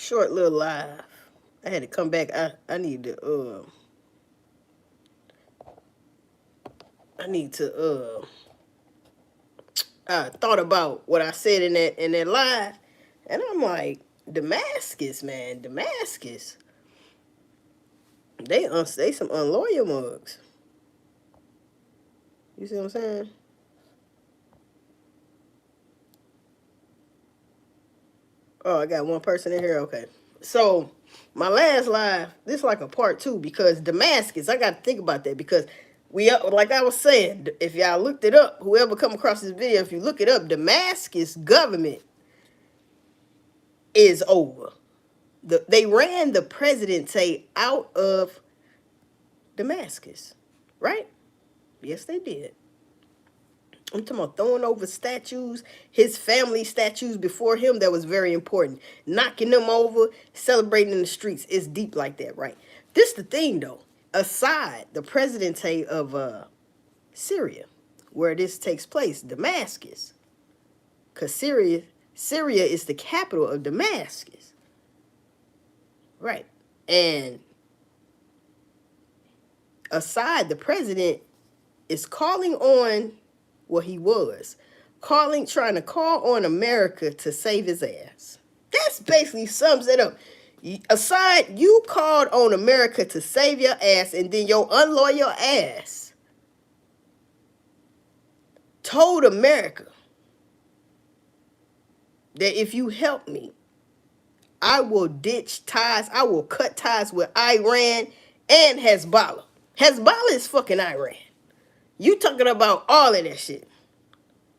Short little live. I had to come back. I need to I thought about what I said in that live, and I'm like, Damascus, man, Damascus. They some unloyal mugs. You see what I'm saying? Oh, I got one person in here. Okay. So my last live, this is like a part two because Damascus, I got to think about that because like I was saying, if y'all looked it up, whoever come across this video, if you look it up, Damascus government is over. They ran the presidency out of Damascus, right? Yes, they did. I'm talking about throwing over statues, his family statues before him. That was very important. Knocking them over, celebrating in the streets. It's deep like that, right? This the thing, though. Assad, the presidency of Syria, where this takes place, Damascus, because Syria is the capital of Damascus, right? And Assad, the president, is calling on, well, he was trying to call on America to save his ass. That's basically sums it up. Assad, you called on America to save your ass, and then your unloyal ass told America that if you help me, I will ditch ties, I will cut ties with Iran and Hezbollah. Hezbollah is fucking Iran. You talking about all of that shit.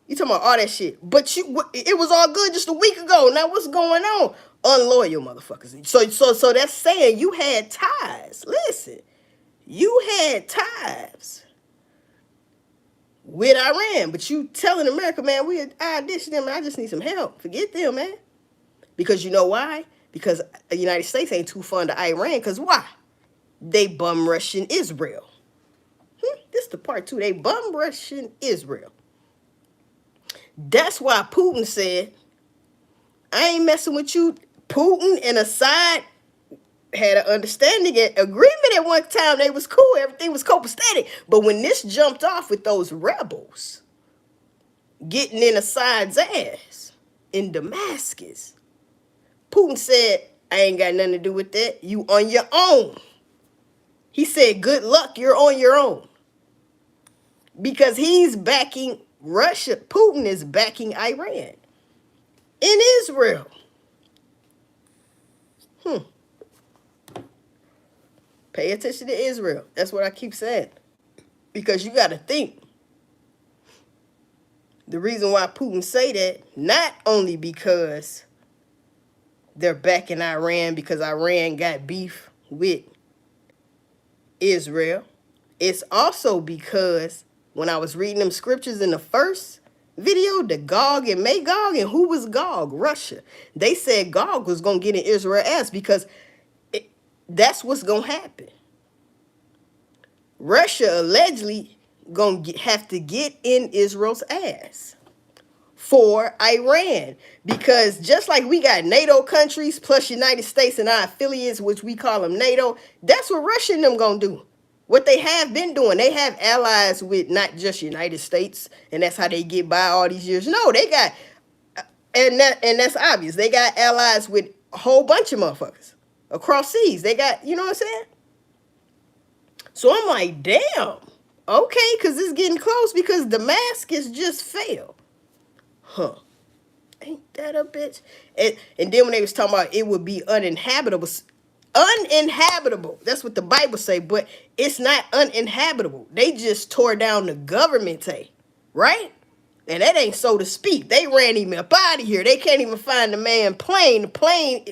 You talking about all that shit. But it was all good just a week ago. Now what's going on? Unloyal motherfuckers. So that's saying you had ties. Listen, you had ties with Iran, but you telling America, man, I ditch them. I just need some help. Forget them, man. Because you know why? Because the United States ain't too fond of Iran. Because why? They bum rushing Israel. This is the part two. They bum rushing Israel. That's why Putin said, I ain't messing with you. Putin and Assad had an understanding and agreement at one time. They was cool. Everything was copacetic. But when this jumped off with those rebels getting in Assad's ass in Damascus, Putin said, I ain't got nothing to do with that. You on your own. He said, good luck. You're on your own. Because he's backing Russia. Putin is backing Iran in Israel. Pay attention to Israel. That's what I keep saying. Because you got to think. The reason why Putin say that, not only because they're backing Iran, because Iran got beef with Israel. It's also because when I was reading them scriptures in the first video, the Gog and Magog, and who was Gog? Russia. They said Gog was going to get in Israel's ass because that's what's going to happen. Russia allegedly going to have to get in Israel's ass for Iran. Because just like we got NATO countries plus United States and our affiliates, which we call them NATO, that's what Russia and them going to do. What they have been doing, they have allies with not just United States, and that's how they get by all these years. No, they got, and that's obvious. They got allies with a whole bunch of motherfuckers across seas. They got, you know what I'm saying? So I'm like, damn, okay, because it's getting close because Damascus just fell. Huh. Ain't that a bitch? And then when they was talking about it would be uninhabitable, that's what the Bible say, but it's not uninhabitable. They just tore down the government, right? And that ain't so to speak. They ran him up out of here. They can't even find the man plane. The plane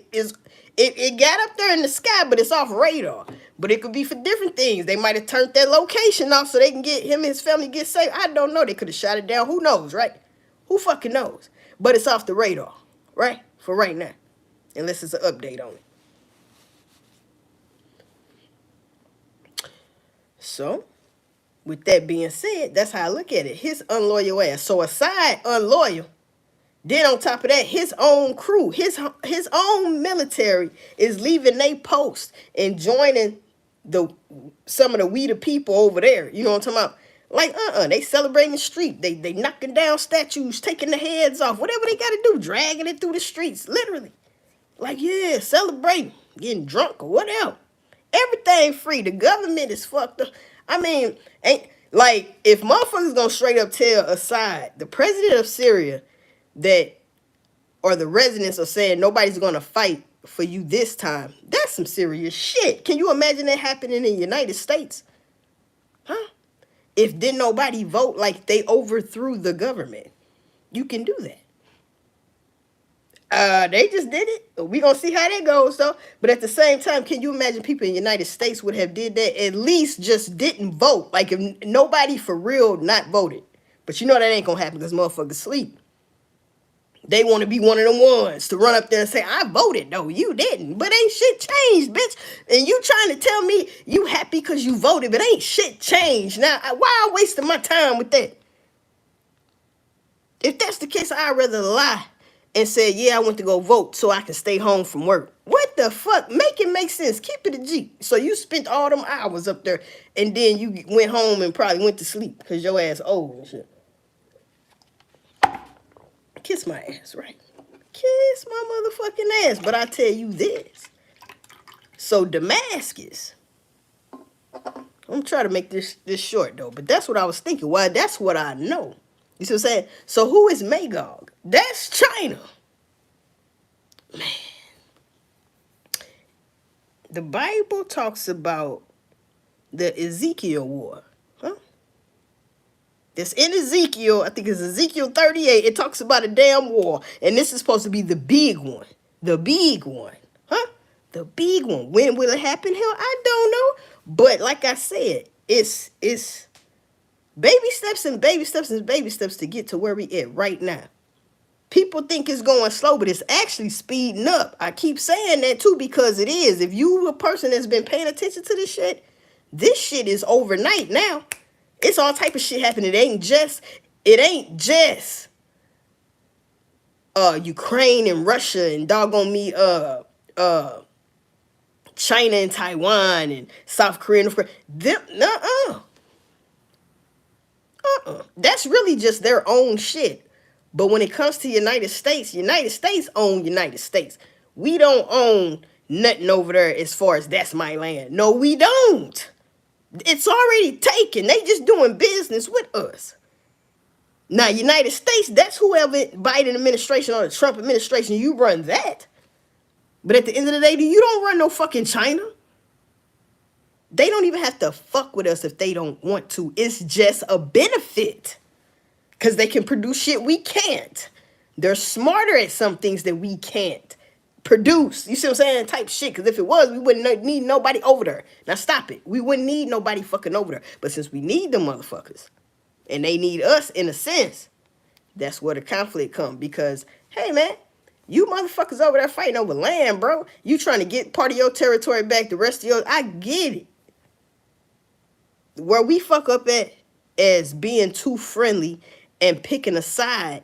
it got up there in the sky, but it's off radar. But it could be for different things. They might have turned that location off so they can get him and his family get safe. I don't know. They could have shot it down. Who knows, right? Who fucking knows? But it's off the radar, right? For right now. Unless it's an update on it. So, with that being said, that's how I look at it. His unloyal ass. So Assad unloyal. Then on top of that, his own crew, his own military is leaving they post and joining the some of the we the people over there. You know what I'm talking about? Like, they celebrating the street. They knocking down statues, taking the heads off, whatever they gotta do, dragging it through the streets, literally. Like, yeah, celebrating, getting drunk or whatever. Everything free. The government is fucked up. I mean, ain't like if motherfuckers gonna straight up tell Assad, the president of Syria, that or the residents are saying nobody's gonna fight for you this time. That's some serious shit. Can you imagine that happening in the United States? Huh? If didn't nobody vote, like they overthrew the government. You can do that. They just did it. We gonna see how that goes though. But at the same time, can you imagine people in the United States would have did that? At least just didn't vote. Like if nobody for real not voted. But you know that ain't gonna happen because motherfuckers sleep. They want to be one of them ones to run up there and say, I voted. No, you didn't. But ain't shit changed, bitch. And you trying to tell me you happy because you voted, but ain't shit changed. Now, why I wasting my time with that? If that's the case, I'd rather lie and say, yeah, I went to go vote so I can stay home from work. What the fuck? Make it make sense. Keep it a G. So you spent all them hours up there and then you went home and probably went to sleep because your ass old and shit. Kiss my ass, right? Kiss my motherfucking ass. But I tell you this. So Damascus. I'm trying to make this short though. But that's what I was thinking. Why? That's what I know. You see what I'm saying? So who is Magog? That's China. Man. The Bible talks about the Ezekiel war. Huh? It's in Ezekiel, I think it's Ezekiel 38. It talks about a damn war. And this is supposed to be the big one. The big one. Huh? The big one. When will it happen? Hell, I don't know. But like I said, it's baby steps and baby steps and baby steps to get to where we at right now. People think it's going slow, but it's actually speeding up. I keep saying that too because it is. If you a person that's been paying attention to this shit is overnight now. It's all type of shit happening. It ain't just Ukraine and Russia and doggone me China and Taiwan and South Korea and North Korea. That's really just their own shit. But when it comes to United States own United States. We don't own nothing over there as far as that's my land. No, we don't. It's already taken. They just doing business with us. Now, United States, that's whoever Biden administration or the Trump administration, you run that. But at the end of the day, you don't run no fucking China. They don't even have to fuck with us if they don't want to. It's just a benefit. Because they can produce shit we can't. They're smarter at some things that we can't produce. You see what I'm saying? Type shit. Because if it was, we wouldn't need nobody over there. Now stop it. We wouldn't need nobody fucking over there. But since we need them motherfuckers, and they need us in a sense, that's where the conflict comes. Because, hey man, you motherfuckers over there fighting over land, bro. You trying to get part of your territory back, the rest of yours. I get it. Where we fuck up at as being too friendly and picking a side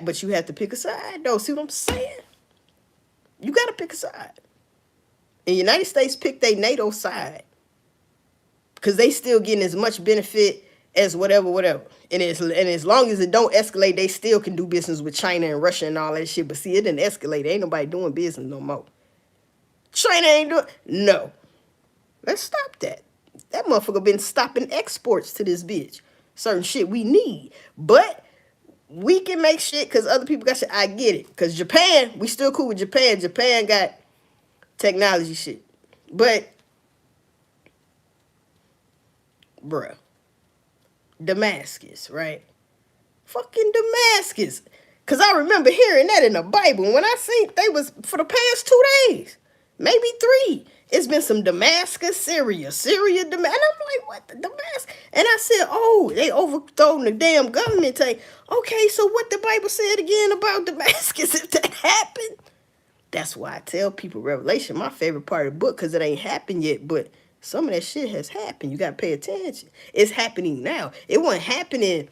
but you have to pick a side though. See what I'm saying? You gotta pick a side. And the United States picked their NATO side. Because they still getting as much benefit as whatever. And as long as it don't escalate, they still can do business with China and Russia and all that shit. But see, it didn't escalate. Ain't nobody doing business no more. China ain't doing no. Let's stop that. That motherfucker been stopping exports to this bitch. Certain shit we need. But we can make shit because other people got shit. I get it. Because Japan, we still cool with Japan. Japan got technology shit. But, bruh, Damascus, right? Fucking Damascus. Because I remember hearing that in the Bible. When I seen they was for the past 2 days, maybe 3. It's been some Damascus, Syria, Damascus. And I'm like, what the Damascus? And I said, oh, they overthrown the damn government. Okay, so what the Bible said again about Damascus if that happened? That's why I tell people Revelation, my favorite part of the book, because it ain't happened yet, but some of that shit has happened. You got to pay attention. It's happening now. It wasn't happening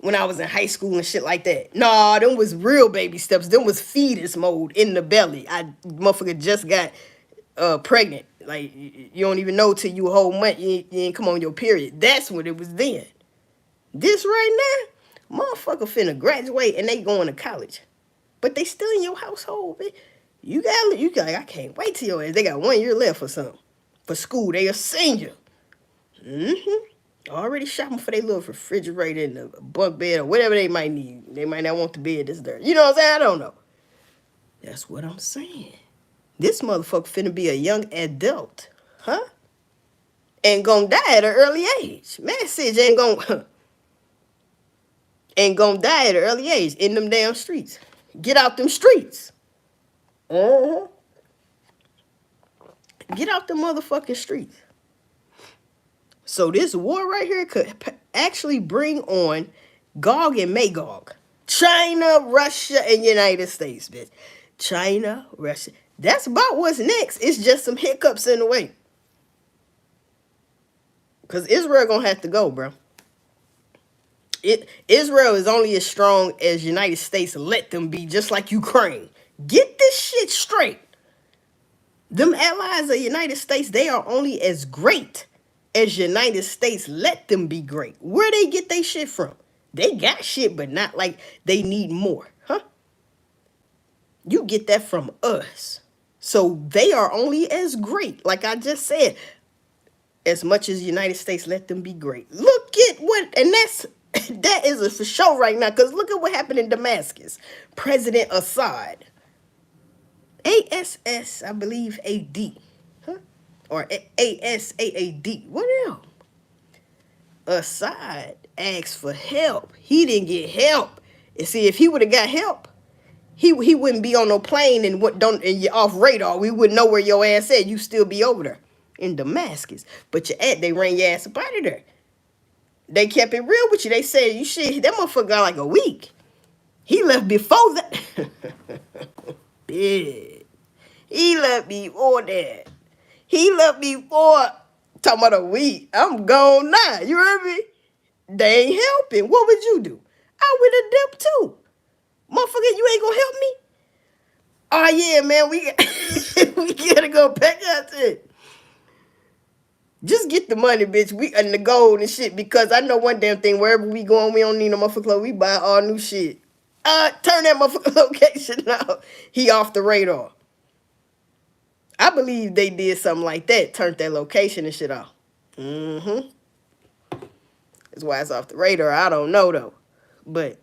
when I was in high school and shit like that. Nah, them was real baby steps. Them was fetus mode in the belly. I motherfucker just got pregnant. Like you don't even know till you a whole month. You ain't come on your period. That's what it was then. This right now, motherfucker finna graduate and they going to college, but they still in your household. Man. You got. I can't wait till your ass. They got 1 year left or something for school. They a senior. Already shopping for their little refrigerator and a bunk bed or whatever they might need. They might not want the bed this dirt. You know what I'm saying? I don't know. That's what I'm saying. This motherfucker finna be a young adult, huh? And gonna die at an early age. Message ain't gonna die at an early age in them damn streets. Get out them streets. Uh-huh. Get out the motherfucking streets. So this war right here could actually bring on Gog and Magog. China, Russia, and United States, bitch. China, Russia. That's about what's next. It's just some hiccups in the way. Because Israel gonna have to go, bro. Israel is only as strong as United States let them be, just like Ukraine. Get this shit straight. Them allies of United States, they are only as great as United States let them be great. Where they get their shit from? They got shit, but not like they need more, huh? You get that from us. So they are only as great, like I just said, as much as United States let them be great. Look at what, and that is a for sure right now, because look at what happened in Damascus. President Assad, ASS, I believe, AD, huh? Or ASAAD, what else? Assad asked for help. He didn't get help. And see, if he would have got help, he wouldn't be on no plane and you off radar. We wouldn't know where your ass at. You still be over there in Damascus. But they ran your ass up out of there. They kept it real with you. They said, you shit, that motherfucker got like a week. He left before that. Yeah. He left before that. He left before, talking about a week. I'm gone now. You heard me? They ain't helping. What would you do? I would have dipped too. Motherfucker, you ain't gonna help me? Oh yeah, man, we gotta go back out there. Just get the money, bitch. We and the gold and shit, because I know one damn thing. Wherever we going, we don't need no motherfucker clothes. We buy all new shit. Turn that motherfucker location out. He off the radar. I believe they did something like that. Turned that location and shit off. Mm-hmm. That's why it's off the radar. I don't know though. But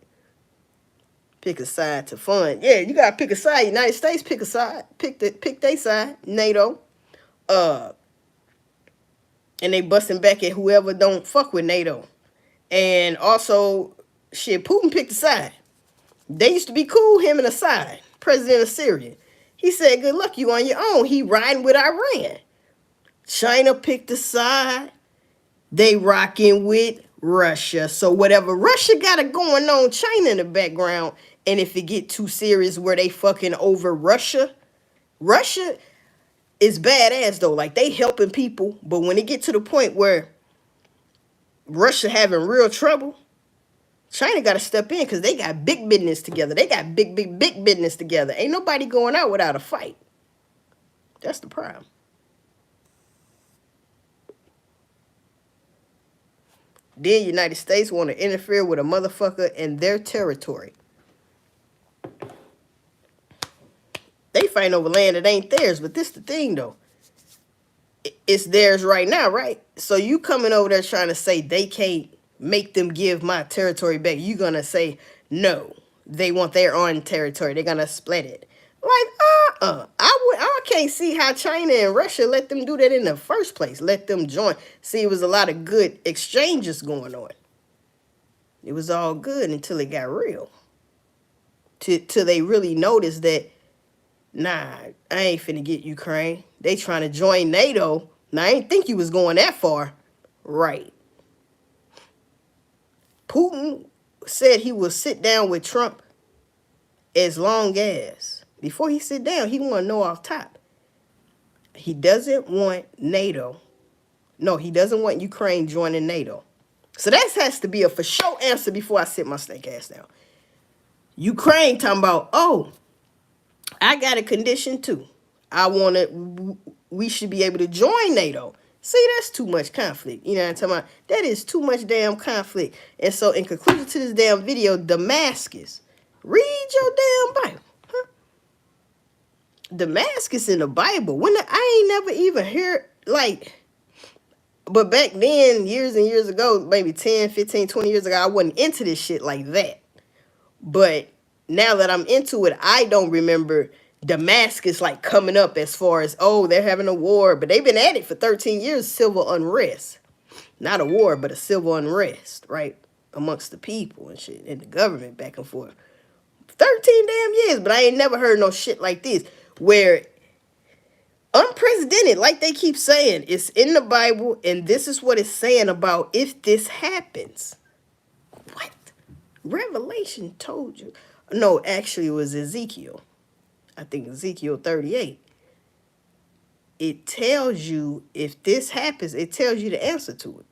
pick a side to fund. Yeah, you gotta pick a side. United States, pick a side. Pick their side. NATO. And they busting back at whoever don't fuck with NATO. And also, shit, Putin picked a side. They used to be cool, him and Assad, president of Syria. He said, good luck, you on your own. He riding with Iran. China picked a side. They rocking with Russia. So whatever Russia got it going on, China in the background. And if it get too serious where they fucking over Russia is badass though. Like they helping people. But when it get to the point where Russia having real trouble, China got to step in because they got big business together. They got big business together. Ain't nobody going out without a fight. That's the problem. Then United States want to interfere with a motherfucker in their territory. They fighting over land that ain't theirs, but this the thing though. It's theirs right now, right? So you coming over there trying to say they can't make them give my territory back. You gonna say no, they want their own territory. They're gonna split it. Like I can't see how China and Russia let them do that in the first place. Let them join. See, it was a lot of good exchanges going on. It was all good until it got real. Till they really noticed that, nah, I ain't finna get Ukraine. They trying to join NATO. Now I ain't think you was going that far. Right. Putin said he will sit down with Trump as long as, before he sit down, he want to know off top. He doesn't want NATO. No, he doesn't want Ukraine joining NATO. So that has to be a for sure answer before I sit my snake ass down. Ukraine talking about, oh, I got a condition too. We should be able to join NATO. See, that's too much conflict. You know what I'm talking about? That is too much damn conflict. And so, in conclusion to this damn video, Damascus, read your damn Bible. Huh? Damascus in the Bible. I ain't never even heard, like, but back then, years and years ago, maybe 10, 15, 20 years ago, I wasn't into this shit like that. But now that I'm into it, I don't remember Damascus like coming up as far as, oh, they're having a war. But they've been at it for 13 years, civil unrest. Not a war, but a civil unrest, right? Amongst the people and shit, and the government back and forth. 13 damn years, but I ain't never heard no shit like this, where unprecedented, like they keep saying, it's in the Bible, and this is what it's saying about if this happens. What? Revelation told you. No, actually, it was Ezekiel. I think Ezekiel 38. It tells you if this happens, it tells you the answer to it.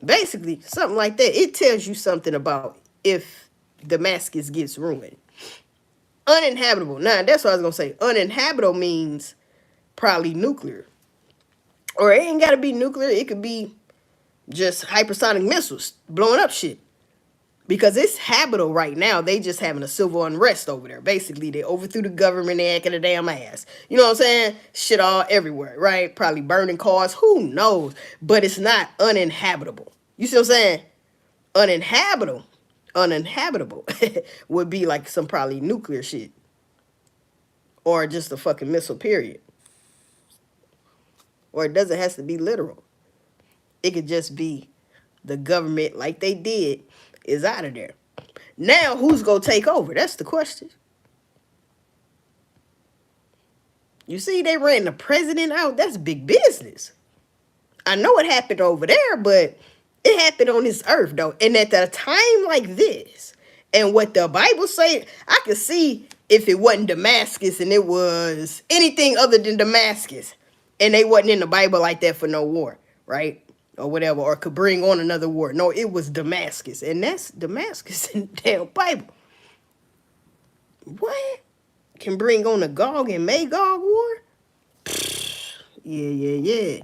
Basically, something like that. It tells you something about if Damascus gets ruined. Uninhabitable. Now, that's what I was going to say. Uninhabitable means probably nuclear. Or it ain't got to be nuclear. It could be just hypersonic missiles blowing up shit. Because it's habitable right now. They just having a civil unrest over there. Basically, they overthrew the government. They acting a damn ass. You know what I'm saying? Shit all everywhere, right? Probably burning cars. Who knows? But it's not uninhabitable. You see what I'm saying? Uninhabitable would be like some probably nuclear shit. Or just a fucking missile, period. Or it doesn't have to be literal. It could just be the government, like they did, is out of there. Now, who's going to take over? That's the question. You see, they ran the president out. That's big business. I know it happened over there, but it happened on this earth, though. And at a time like this, and what the Bible say, I could see if it wasn't Damascus and it was anything other than Damascus, and they wasn't in the Bible like that for no war, right? Or whatever, or could bring on another war. No, it was Damascus. And that's Damascus in the damn Bible. What? Can bring on the Gog and Magog war? Yeah.